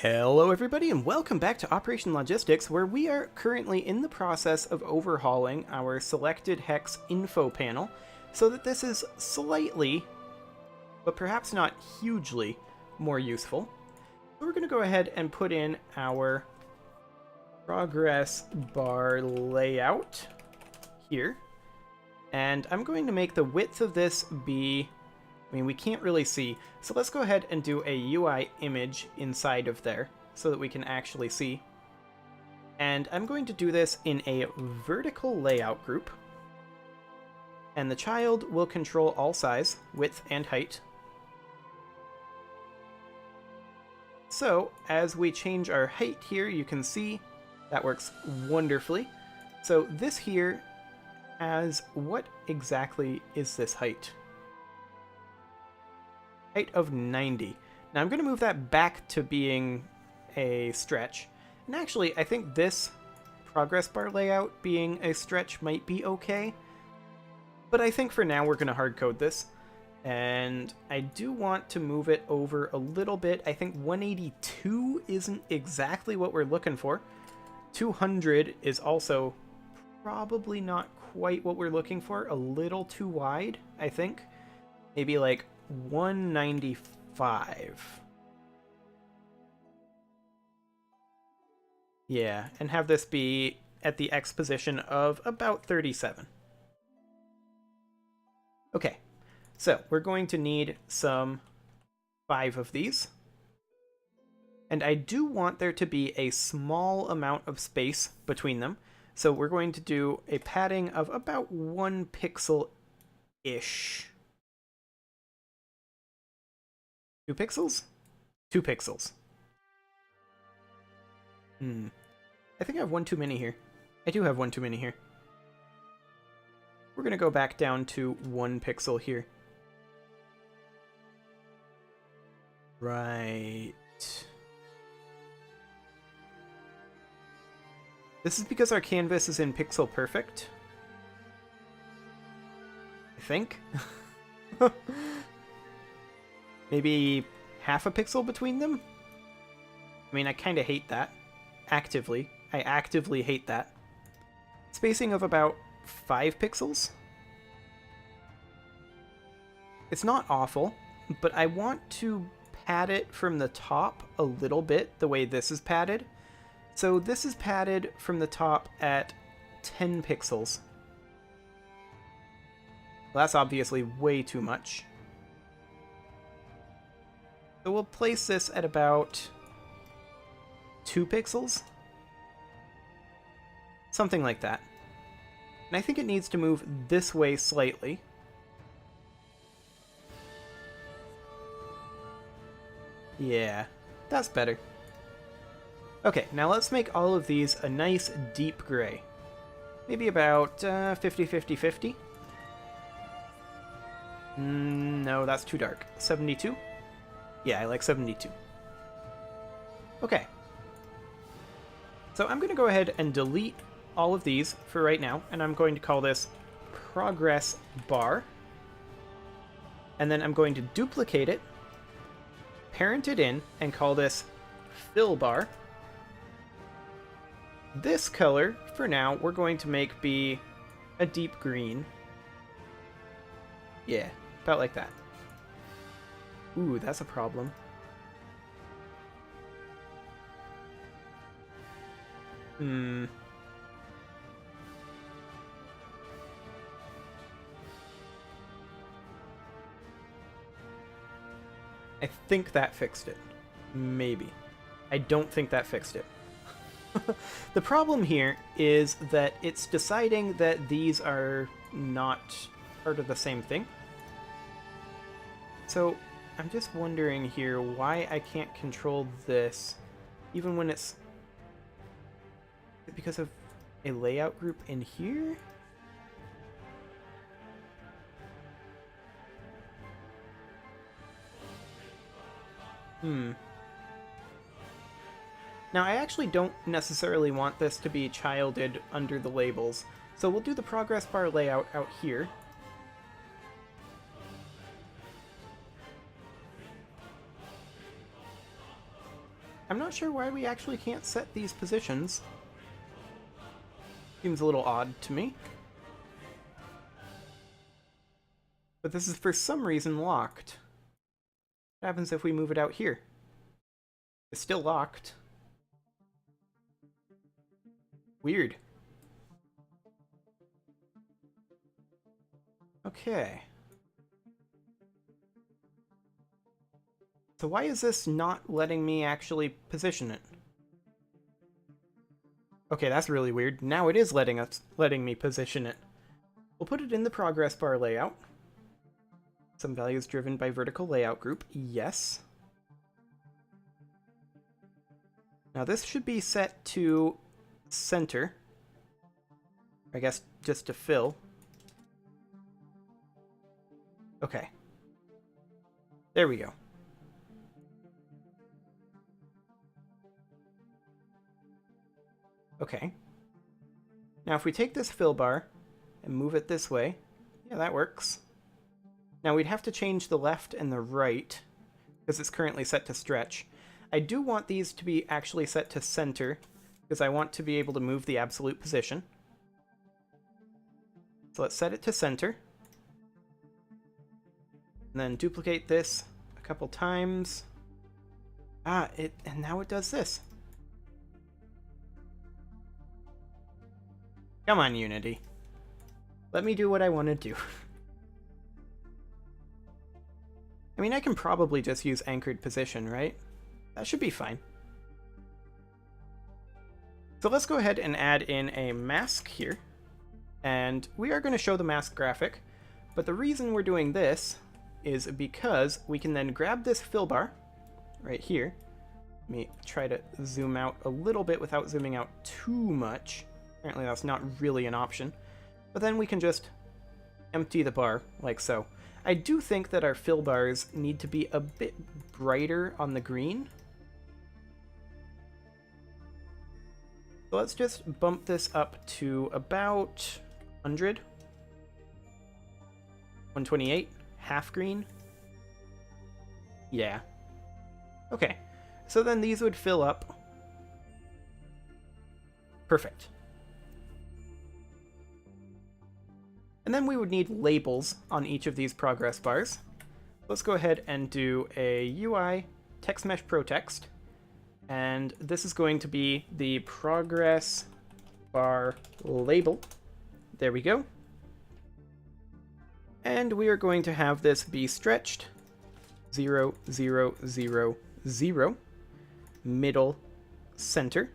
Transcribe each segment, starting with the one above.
Hello everybody and welcome back to Operation Logistics, where we are currently in the process of overhauling our selected hex info panel so that this is slightly, but perhaps not hugely, more useful. So we're going to go ahead and put in our progress bar layout here. And I'm going to make the width of this be, we can't really see, so let's go ahead and do a UI image inside of there so that we can actually see. And I'm going to do this in a vertical layout group. And the child will control all size, width, and height. So, as we change our height here, you can see that works wonderfully. So this here has, what exactly is this height? Height of 90. Now I'm going to move that back to being a stretch. And actually, I think this progress bar layout being a stretch might be okay. But I think for now we're going to hard code this. And I do want to move it over a little bit. I think 182 isn't exactly what we're looking for. 200 is also probably not quite what we're looking for. A little too wide, I think. Maybe like 195. Yeah, and have this be at the X position of about 37. Okay, so we're going to need some 5 of these. And I do want there to be a small amount of space between them. So we're going to do a padding of about 1 pixel-ish. 2 pixels? 2 pixels. I think I have one too many here. I do have one too many here. We're going to go back down to 1 pixel here. Right. This is because our canvas is in pixel perfect. I think. Maybe half a pixel between them? I mean, I kind of hate that. Actively. I actively hate that. Spacing of about 5 pixels. It's not awful, but I want to pad it from the top a little bit, the way this is padded. So this is padded from the top at 10 pixels. Well, that's obviously way too much. So we'll place this at about 2 pixels. Something like that. And I think it needs to move this way slightly. Yeah, that's better. Okay, now let's make all of these a nice deep gray. Maybe about 50-50-50. No, that's too dark. 72? Yeah, I like 72. Okay. So I'm going to go ahead and delete all of these for right now, and I'm going to call this progress bar. And then I'm going to duplicate it, parent it in, and call this fill bar. This color, for now, we're going to make be a deep green. Yeah, about like that. Ooh, that's a problem. I think that fixed it. Maybe. I don't think that fixed it. The problem here is that it's deciding that these are not part of the same thing. So I'm just wondering here why I can't control this, even when it's... Is it because of a layout group in here? Now, I actually don't necessarily want this to be childed under the labels, so we'll do the progress bar layout out here. I'm not sure why we actually can't set these positions. Seems a little odd to me. But this is for some reason locked. What happens if we move it out here? It's still locked. Weird. Okay. So why is this not letting me actually position it? Okay, that's really weird. Now it is letting me position it. We'll put it in the progress bar layout. Some values driven by vertical layout group. Yes. Now this should be set to center. I guess just to fill. Okay. There we go. Okay. Now if we take this fill bar and move it this way, yeah, that works. Now we'd have to change the left and the right, because it's currently set to stretch. I do want these to be actually set to center, because I want to be able to move the absolute position. So let's set it to center. And then duplicate this a couple times. And now it does this. Come on, Unity. Let me do what I want to do. I mean, I can probably just use anchored position, right? That should be fine. So let's go ahead and add in a mask here. And we are going to show the mask graphic. But the reason we're doing this is because we can then grab this fill bar right here. Let me try to zoom out a little bit without zooming out too much. Apparently that's not really an option. But then we can just empty the bar like so. I do think that our fill bars need to be a bit brighter on the green. So let's just bump this up to about 100. 128, half green. Yeah. Okay, so then these would fill up. Perfect. And then we would need labels on each of these progress bars. Let's go ahead and do a UI text mesh protext. And this is going to be the progress bar label. There we go. And we are going to have this be stretched 0, 0, 0, 0, middle, center.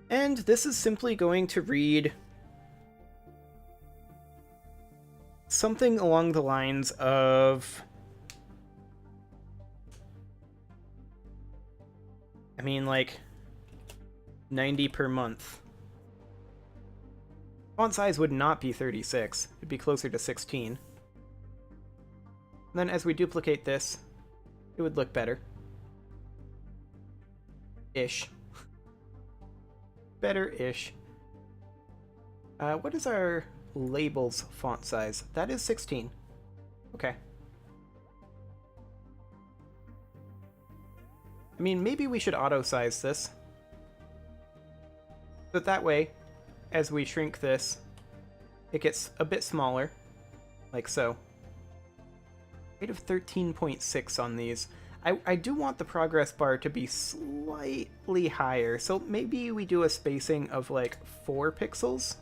And this is simply going to read something along the lines of, I mean, like 90 per month. Font size would not be 36, it'd be closer to 16. And then as we duplicate this, it would look better. Ish. Better-ish. What is our labels font size? That is 16. Okay. I mean, maybe we should auto-size this. But that way, as we shrink this, it gets a bit smaller, like so. Rate of 13.6 on these. I do want the progress bar to be slightly higher, so maybe we do a spacing of like 4 pixels?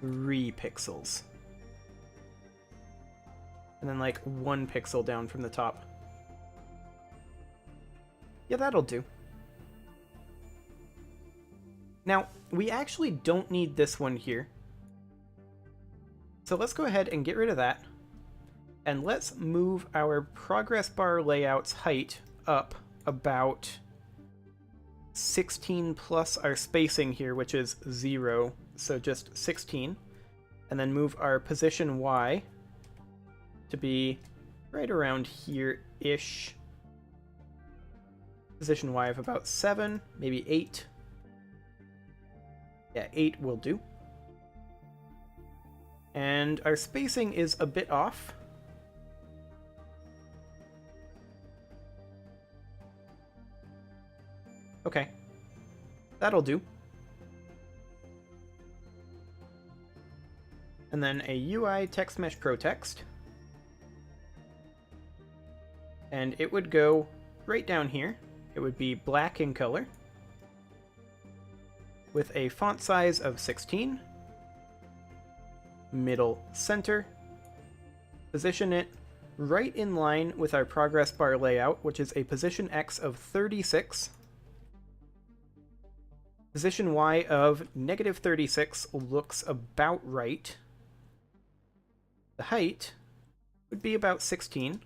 3 pixels. And then like 1 pixel down from the top. Yeah, that'll do. Now, we actually don't need this one here. So let's go ahead and get rid of that. And let's move our progress bar layout's height up about 16 plus our spacing here, which is 0, so just 16. And then move our position Y to be right around here-ish. Position Y of about 7, maybe 8. Yeah, 8 will do. And our spacing is a bit off. Okay. That'll do. And then a UI text mesh protext. And it would go right down here. It would be black in color with a font size of 16. Middle center. Position it right in line with our progress bar layout, which is a position X of 36. Position Y of -36 looks about right. The height would be about 16.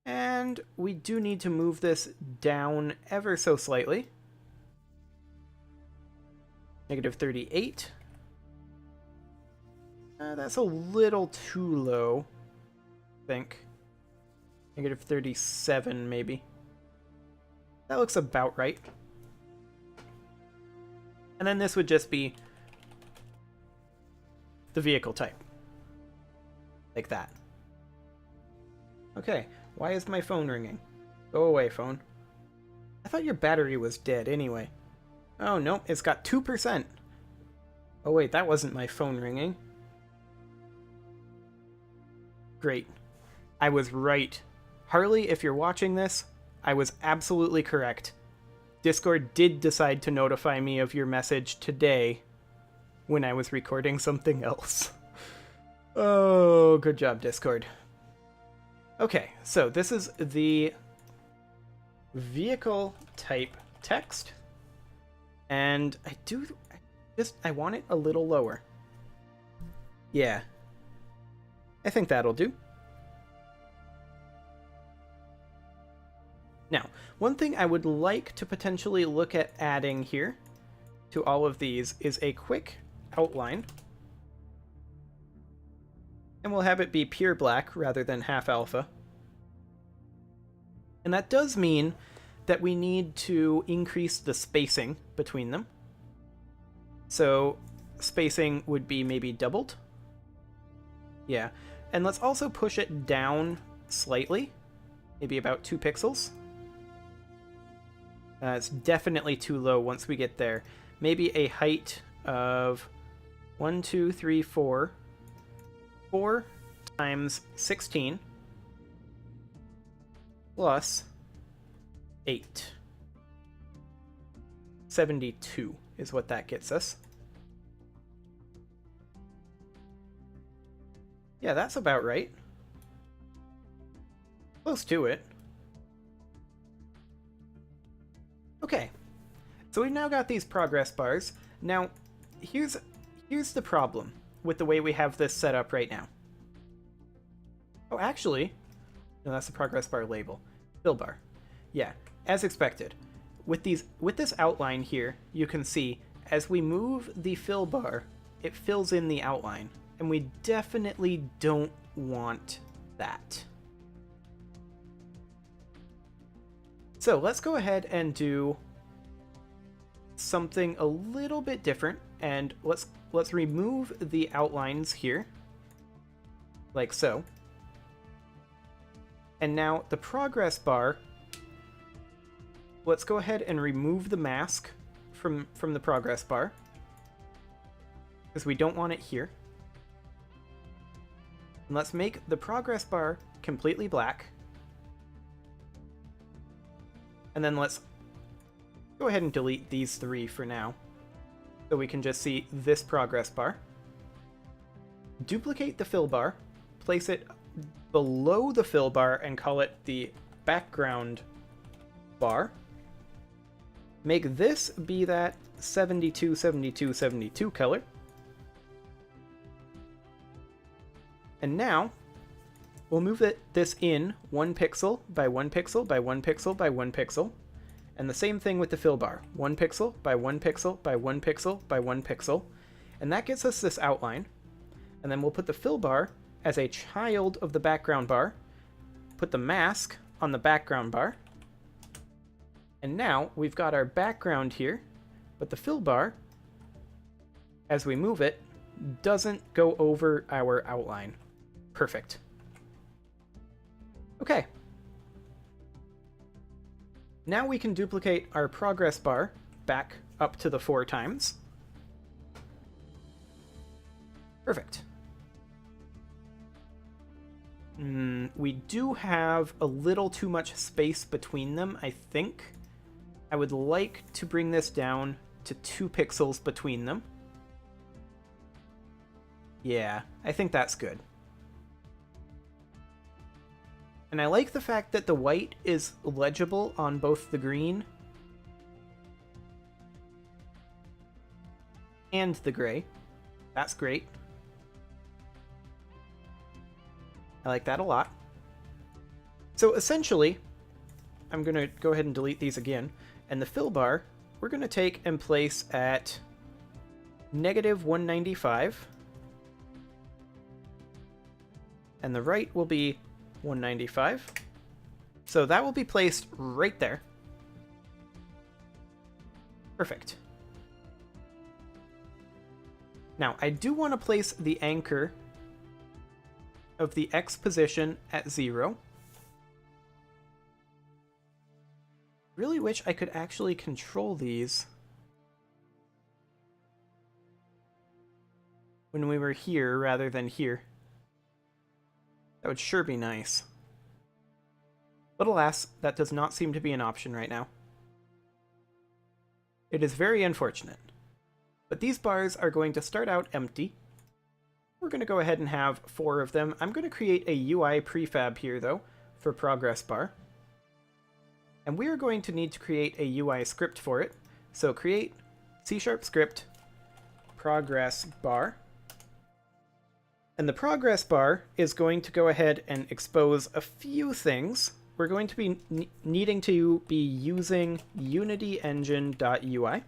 And we do need to move this down ever so slightly. -38. That's a little too low, I think. -37, maybe. That looks about right. And then this would just be the vehicle type. Like that. Okay, why is my phone ringing? Go away, phone. I thought your battery was dead anyway. Oh, no, it's got 2%. Oh, wait, that wasn't my phone ringing. Great. I was right. Harley, if you're watching this, I was absolutely correct. Discord did decide to notify me of your message today when I was recording something else. Oh, good job, Discord. Okay, so this is the vehicle type text. And I want it a little lower. Yeah. I think that'll do. Now, one thing I would like to potentially look at adding here to all of these is a quick outline. And we'll have it be pure black rather than half alpha. And that does mean that we need to increase the spacing between them. So spacing would be maybe doubled. Yeah. And let's also push it down slightly, maybe about 2 pixels. It's definitely too low once we get there. Maybe a height of 1, 2, 3, 4. 4 times 16 plus 8. 72 is what that gets us. Yeah, that's about right. Close to it. Okay, so we've now got these progress bars. Now, here's the problem with the way we have this set up right now. Oh, actually, no, that's the progress bar label. Fill bar. Yeah, as expected. With this outline here, you can see as we move the fill bar, it fills in the outline, and we definitely don't want that. So let's go ahead and do something a little bit different, and let's remove the outlines here, like so. And now the progress bar, let's go ahead and remove the mask from the progress bar, because we don't want it here. And let's make the progress bar completely black. And then let's go ahead and delete these 3 for now, so we can just see this progress bar. Duplicate the fill bar, place it below the fill bar and call it the background bar. Make this be that 72, 72, 72 color. And now, we'll move this in 1 pixel by 1 pixel by 1 pixel by 1 pixel. And the same thing with the fill bar. 1 pixel by 1 pixel by 1 pixel by 1 pixel. And that gets us this outline. And then we'll put the fill bar as a child of the background bar. Put the mask on the background bar. And now we've got our background here, but the fill bar, as we move it, doesn't go over our outline. Perfect. Okay. Now we can duplicate our progress bar back up to the 4 times. Perfect. We do have a little too much space between them, I think. I would like to bring this down to 2 pixels between them. Yeah, I think that's good. And I like the fact that the white is legible on both the green and the gray. That's great. I like that a lot. So essentially, I'm going to go ahead and delete these again. And the fill bar, we're going to take and place at -195. And the right will be 195. So that will be placed right there. Perfect. Now, I do want to place the anchor of the X position at 0. Really wish I could actually control these when we were here rather than here. That would sure be nice. But alas, that does not seem to be an option right now. It is very unfortunate. But these bars are going to start out empty. We're going to go ahead and have 4 of them. I'm going to create a UI prefab here, though, for progress bar. And we are going to need to create a UI script for it. So create C# script progress bar. And the progress bar is going to go ahead and expose a few things. We're going to be needing to be using unityengine.ui.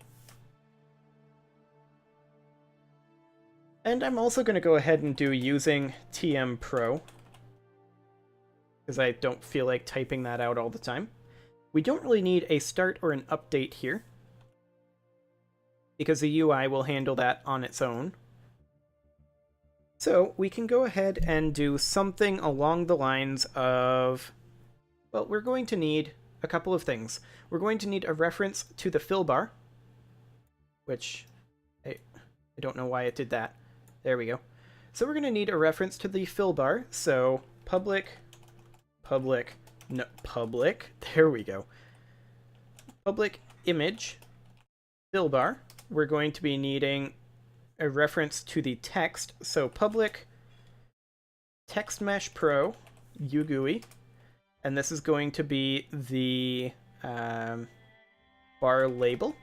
And I'm also going to go ahead and do using TM Pro, because I don't feel like typing that out all the time. We don't really need a start or an update here, because the UI will handle that on its own. So we can go ahead and do something along the lines of, well, we're going to need a couple of things. We're going to need a reference to the fill bar, which I don't know why it did that. There we go. So we're going to need a reference to the fill bar. So public, there we go. Public image fill bar. We're going to be needing a reference to the text. So public text mesh pro UGUI. And this is going to be the bar label.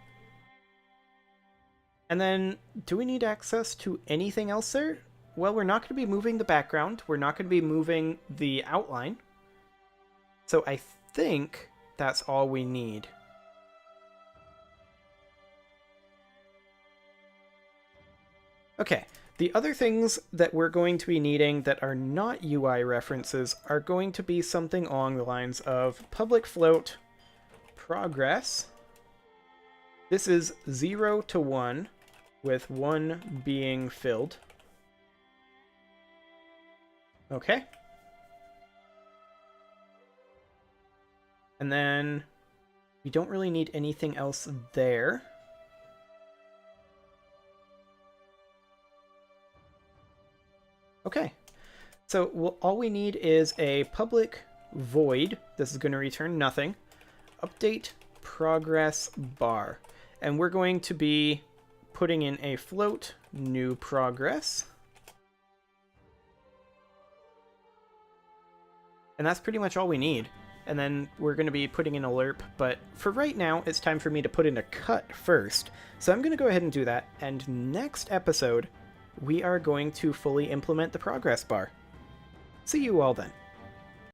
And then, do we need access to anything else there? Well, we're not going to be moving the background. We're not going to be moving the outline. So I think that's all we need. Okay, the other things that we're going to be needing that are not UI references are going to be something along the lines of public float progress. This is 0 to 1, with 1 being filled. Okay. And then we don't really need anything else there. Okay. So all we need is a public void. This is going to return nothing. Update progress bar. And we're going to be putting in a float new progress. And that's pretty much all we need. And then we're going to be putting in a lerp, but for right now, it's time for me to put in a cut first. So I'm going to go ahead and do that, and next episode, we are going to fully implement the progress bar. See you all then.